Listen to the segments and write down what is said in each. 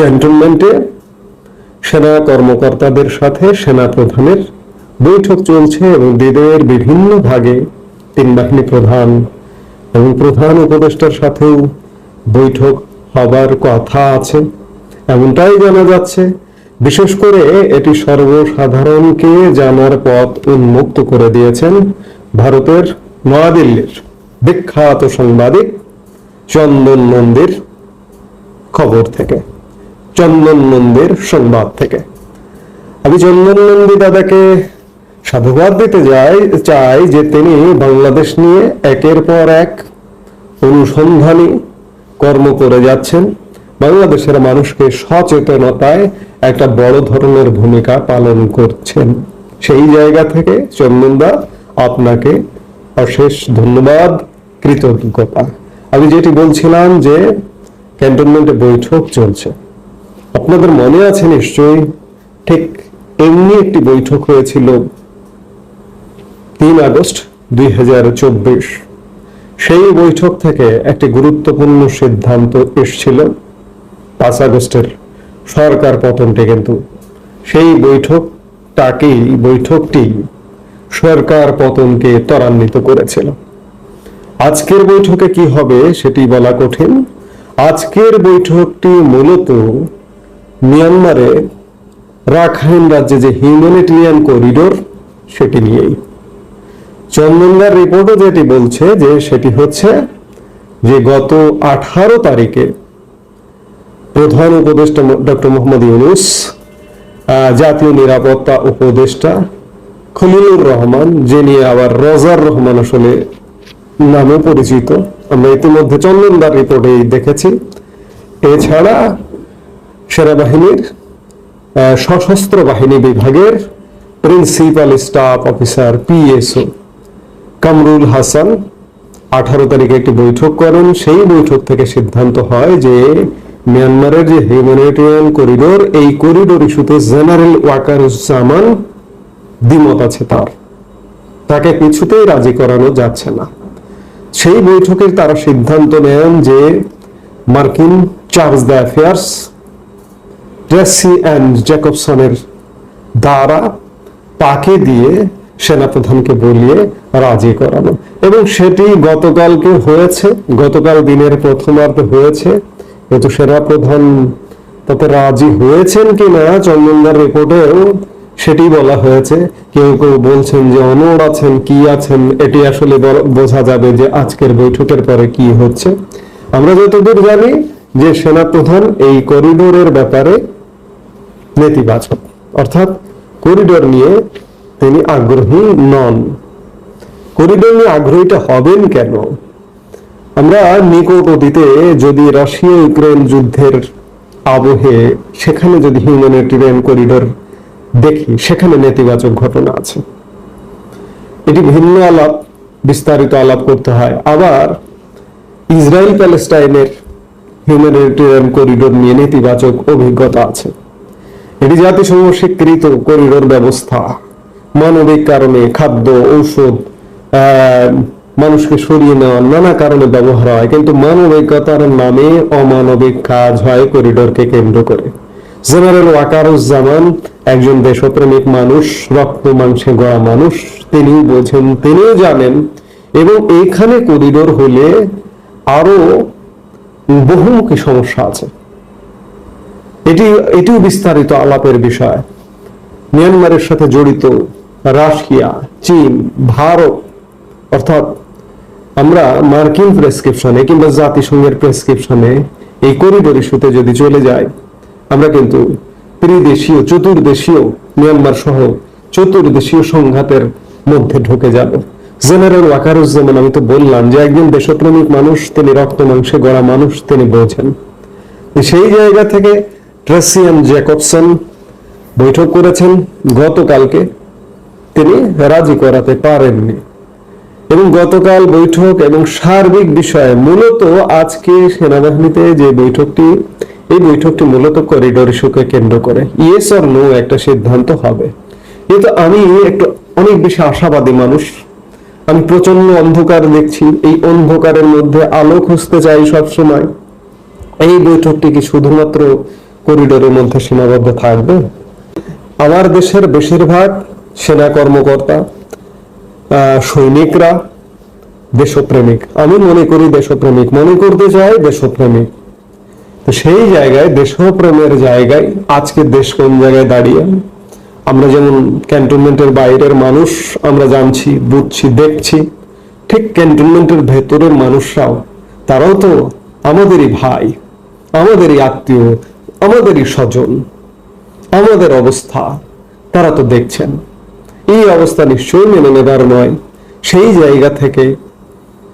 ক্যান্টনমেন্টে সেনা কর্মকর্তাদের সাথে সেনা প্রধানের বৈঠক চলছে এবং দেশের বিভিন্ন ভাগে তিন বাহিনী প্রধান এবং প্রধান উপদেষ্টার সাথেও বৈঠক হবার কথা আছে, এমনটাই জানা যাচ্ছে। বিশেষ করে এটি সর্বসাধারণকে জানার পথ উন্মুক্ত করে দিয়েছেন ভারতের নয়াদিল্লির বিখ্যাত সাংবাদিক চন্দন নন্দীর খবর থেকে, চন্দন নন্দীর সংবাদ থেকে। আমি চন্দন নন্দী দাদাকে সাধুবাদ দিতে চাই যে তিনি বাংলাদেশ নিয়ে একের পর এক অনুসন্ধানী কর্ম করে যাচ্ছেন, বাংলাদেশের মানুষকে সচেতনতায় একটা বড় ধরনের ভূমিকা পালন করছেন। সেই জায়গা থেকে চন্দনদা আপনাকে অশেষ ধন্যবাদ, কৃতজ্ঞতা। আমি যেটি বলছিলাম যে ক্যান্টনমেন্টে বৈঠক চলছে, আপনাদের মনে আছে নিশ্চয়ই ঠিক এমনি একটি বৈঠক হয়েছিল 3 আগস্ট 2024। সেই বৈঠক থেকে একটি গুরুত্বপূর্ণ সিদ্ধান্ত এসেছিল 5 আগস্টের সরকার পতনটি, কিন্তু সেই বৈঠকটি সরকার পতনকে ত্বরান্বিত করেছিল। আজকের বৈঠকে কি হবে সেটি বলা কঠিন। আজকের বৈঠকটি মূলত মিয়ানমারে রাখাইন রাজ্যে যে হিউম্যানিটেরিয়ান করিডোর সেটি নিয়েই। চন্দনদার রিপোর্টও যেটি বলছে যে সেটি হচ্ছে যে গত 18 তারিখে প্রধান উপদেষ্টা ডক্টর মোহাম্মদ ইউনূস, জাতীয় নিরাপত্তা উপদেষ্টা খলিলুর রহমান, যিনি আবার রজার রহমান আসলে নামে পরিচিত, আমরা ইতিমধ্যে চন্দনদার রিপোর্টে দেখেছি। এছাড়া সেনাবাহিনীর সশস্ত্র বাহিনী বিভাগের principal staff officer PSO Kamrul Hasan 18 তারিখে একটি বৈঠক করেন। সেই বৈঠক থেকে সিদ্ধান্ত হয় যে মিয়ানমারের যে হিউম্যানিটেরিয়ান করিডোর, এই করিডোর ইস্যুতে জেনারেল ওয়াকারুজ্জামান দ্বিমত আছে, তাকে কিছুতেই রাজি করানো যাচ্ছে না। সেই বৈঠকের তারা সিদ্ধান্ত নেন যে মার্কিন chargé d' affaires Tracy and জ্যাকবসনের দ্বারা তাকে দিয়ে সেনাপ্রধানকে বলিয়ে রাজি করানো, এবং সেটি গতকালকে হয়েছে, গতকাল দিনের প্রথমার্ধে হয়েছে। কিন্তু সেনাপ্রধান তাতে রাজি হয়েছেন কিনা চন্দনদার রিপোর্টেও সেটি বলা হয়েছে। কেউ কেউ বলছেন যে অনড় আছেন, কি আছেন, এটি আসলে বোঝা যাবে যে আজকের বৈঠকের পরে কি হচ্ছে। আমরা যতদূর জানি যে সেনাপ্রধান এই করিডোরের ব্যাপারে নেতিবাচক, অর্থাৎ করিডোর নিয়ে তিনি আগ্রহী নন। করিডোর নিয়ে আগ্রহীটা হবেন কেন? আমরা নিকট অতীতে যদি রাশিয়া ইউক্রেন যুদ্ধের আবহে সেখানে যদি হিউম্যানিটেরিয়ান করিডোর দেখি, সেখানে নেতিবাচক ঘটনা আছে। এটি ভিন্ন আলাপ, বিস্তারিত আলাপ করতে হয়। আবার ইসরায়েল প্যালেস্টাইনের হিউম্যানিটেরিয়ান করিডোর নিয়ে নেতিবাচক অভিজ্ঞতা আছে। এটি জাতিসংঘ স্বীকৃত করিডোর ব্যবস্থা, মানবিক কারণে খাদ্য, ঔষধ, মানুষকে সরিয়ে নেওয়া নানা কারণে ব্যবহার হয়, কিন্তু মানবিকতার নামে অমানবিক কাজ হয় করিডোরকে কেন্দ্র করে। জেনারেল ওয়াকারুজ্জামান একজন দেশপ্রেমিক মানুষ, রক্ত মাংসে গড়া মানুষ, তিনি বোঝেন, তিনিও জানেন, এবং এইখানে করিডোর হলে আরো বহুমুখী সমস্যা আছে। এটিও বিস্তারিত আলাপের বিষয়। মিয়ানমারের সাথে জড়িত রাশিয়া, চীন, ভারত, অর্থাৎ আমরা মার্কিন প্রেসক্রিপশনে কিংবা জাতিসংঘের প্রেসক্রিপশনে এই করিডোর ইস্যুতে যদি চলে যাই, আমরা কিন্তু ত্রিদেশীয়, চতুর্দেশীয়, মিয়ানমার সহ চতুর্দেশীয় সংঘাতের মধ্যে ঢুকে যাব। জেনারেল ওয়াকারুজ্জামান, আমি তো বললাম যে একজন দেশপ্রেমিক মানুষ, তিনি রক্ত মাংসে গড়া মানুষ, তিনি বোঝেন। সেই জায়গা থেকে ট্রেসি অ্যান্ড জ্যাকবসন বৈঠক করেছেন গতকালকে, তিনি রাজি করাতে পারেননি। এবং গতকাল বৈঠক এবং সার্বিক বিষয়ে মূলত আজকে সেনাবাহিনীতে যে বৈঠকটি, এই বৈঠকটি মূলত করিডোর ইস্যুকে কেন্দ্র করে ইয়েস অর নো একটা সিদ্ধান্ত হবে। কিন্তু আমি একটু অনেক বেশি আশাবাদী মানুষ, আমি প্রচন্ড অন্ধকার দেখছি, এই অন্ধকারের মধ্যে আলো খুঁজতে চাই সবসময়। এই বৈঠকটি কি শুধুমাত্র করিডোরের মধ্যে সীমাবদ্ধ থাকবে? আমার দেশের বেশিরভাগ সেনা কর্মকর্তা, সৈনিকরা দেশপ্রেমিক। আমি মনে করি দেশপ্রেমিক, মনে করতে চাই দেশপ্রেমিক। তো সেই জায়গায়, দেশপ্রেমের জায়গায় আজকে দেশ কোন জায়গায় দাঁড়িয়ে? আমরা যেমন ক্যান্টনমেন্টের বাইরের মানুষ আমরা জানছি, বুঝছি, দেখছি, ঠিক ক্যান্টনমেন্টের ভেতরের মানুষরাও, তারাও তো আমাদেরই ভাই, আমাদেরই আত্মীয়, আমাদেরই স্বজন। আমাদের অবস্থা তারা তো দেখছেন। এই অবস্থা নিশ্চয়ই মেনে নেবার নয়। সেই জায়গা থেকে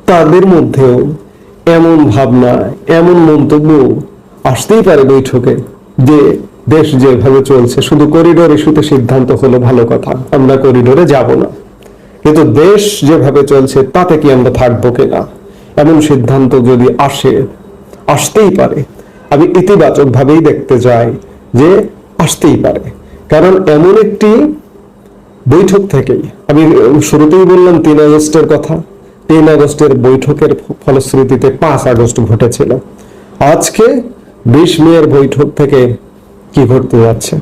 তাদের মধ্যেও এমন ভাবনা, এমন মন্তব্য আসতেই পারে বৈঠকে যে দেশ যেভাবে চলছে, শুধু করিডোর ইস্যুতে সিদ্ধান্ত হলো ভালো কথা, আমরা করিডোরে যাব না, কিন্তু দেশ যেভাবে চলছে তাতে কি আমরা থাকবো কিনা, এমন সিদ্ধান্ত যদি আসতেই পারে। আমি ইতিবাচক ভাবেই দেখতে চাই যে আসতেই পারে, কারণ এমন একটি বৈঠক থেকেই, আমি শুরুতেই বললাম 3 আগস্টের কথা, 3 আগস্টের বৈঠকের ফলশ্রুতিতে 5 আগস্ট ঘটেছিল। আজকে 20 মের বৈঠক থেকে কি ঘটতে যাচ্ছে?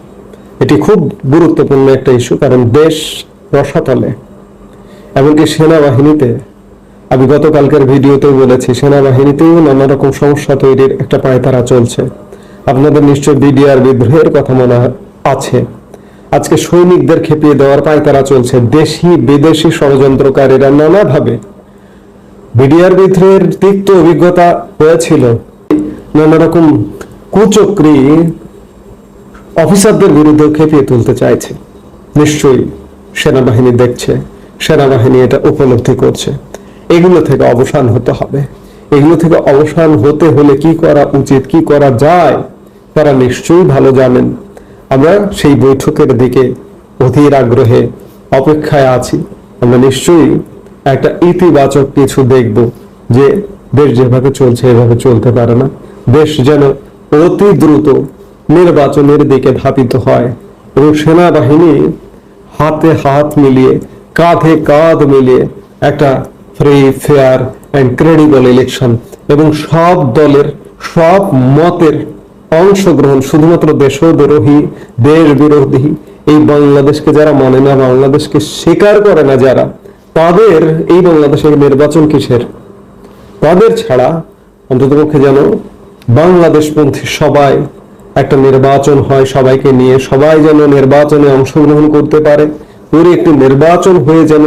এটি খুব গুরুত্বপূর্ণ একটা ইস্যু, কারণ দেশ রসাতলে, এমনকি সেনাবাহিনীতে, আমি গতকালকের ভিডিওতেও বলেছি, সেনাবাহিনীতেও নানা রকম সমস্যা তৈরির একটা পায়তারা চলছে। আপনাদের নিশ্চয় বিডিআর বিদ্রোহের কথা মনে আছে। আজকে সৈনিকদের খেপিয়ে দেওয়ার পায়তারা চলছে। দেশি বিদেশি ষড়যন্ত্রকারীরা নানাভাবে, বিডিআর বিদ্রোহের তিক্ত অভিজ্ঞতা হয়েছিল, নানা রকম কুচক্রী অফিসারদের বিরুদ্ধে খেপিয়ে তুলতে চাইছে। নিশ্চয়ই সেনাবাহিনী দেখছে, সেনাবাহিনী এটা উপলব্ধি করছে। এগুলো থেকে অবসান হতে হবে। এগুলো থেকে অবসান হতে হলে কি করা উচিত, কি করা যায়, তারা নিশ্চয়ই ভালো জানেন। আমরা সেই বৈঠকের দিকে অধীর আগ্রহে অপেক্ষায় আছি। আমরা নিশ্চয়ই একটা ইতিবাচক কিছু দেখব, যে দেশ যেভাবে চলছে এভাবে চলতে পারে না। দেশ যেন অতি দ্রুত নির্বাচনের দিকে ধাবিত হয় এবং সেনাবাহিনী হাতে হাত মিলিয়ে, কাঁধে কাঁধ মিলিয়ে একটা free, fair and credible election, এবং সব দলের, সব মতের অংশগ্রহণ, শুধুমাত্র দেশদ্রোহী, দেশ বিরোধী, এই বাংলাদেশকে যারা মানে না, বাংলাদেশকে স্বীকার করে না যারা, তাদের এই বাংলাদেশের নির্বাচন কিসের? তাদের ছাড়া অন্ততপক্ষে যেন বাংলাদেশপন্থী সবাই একটা নির্বাচন হয়, সবাইকে নিয়ে সবাই যেন নির্বাচনে অংশগ্রহণ করতে পারে। পুরো একটি নির্বাচন হয়ে যেন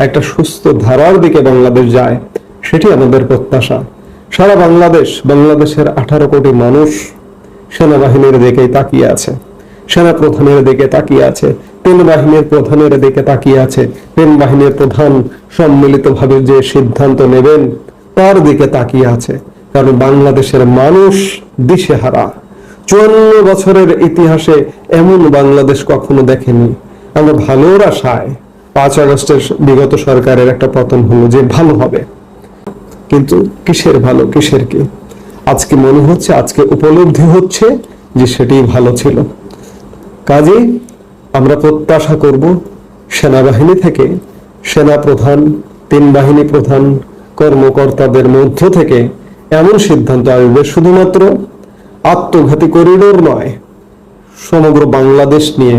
একটা সুস্থ ধারার দিকে বাংলাদেশ যায়, সেটি আমাদের প্রত্যাশা। সারা বাংলাদেশ, বাংলাদেশের 18 কোটি মানুষ সেনাবাহিনীর দিকেই তাকিয়ে আছে, সেনা প্রধানের দিকে তাকিয়ে আছে, 3 বাহিনীর প্রধানের দিকে তাকিয়ে আছে। 3 বাহিনীর প্রধান সম্মিলিতভাবে যে সিদ্ধান্ত নেবেন তার দিকে তাকিয়ে আছে, কারণ বাংলাদেশের মানুষ দিশেহারা। 54 বছরের ইতিহাসে এমন বাংলাদেশ কখনো দেখেনি। আমরা ভালোর আশায় 5 আগস্টের বিগত সরকারের একটা পতন হলো যে ভালো হবে, কিন্তু কিসের ভালো, কিসের কি? আজকে মনে হচ্ছে, আজকে উপলব্ধি হচ্ছে যে সেটি ভালো ছিল। কাজেই আমরা প্রত্যাশা করব সেনাবাহিনী থেকে, সেনা প্রধান, 3 বাহিনী প্রধান, কর্মকর্তাদের মধ্য থেকে এমন সিদ্ধান্ত আসবে, শুধুমাত্র আত্মঘাতী করিডোর নয়, সমগ্র বাংলাদেশ নিয়ে,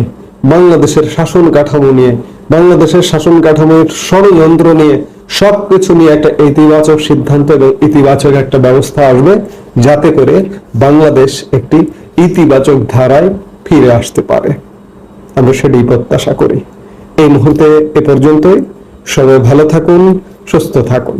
বাংলাদেশের শাসন কাঠামো নিয়ে, বাংলাদেশের শাসন কাঠামোর ষড়যন্ত্র নিয়ে, সবকিছু নিয়ে একটা ইতিবাচক সিদ্ধান্ত এবং ইতিবাচক একটা ব্যবস্থা আসবে, যাতে করে বাংলাদেশ একটি ইতিবাচক ধারায় ফিরে আসতে পারে। আমরা সেটাই প্রত্যাশা করি। এই মুহূর্তে এ পর্যন্তই। সবাই ভালো থাকুন, সুস্থ থাকুন।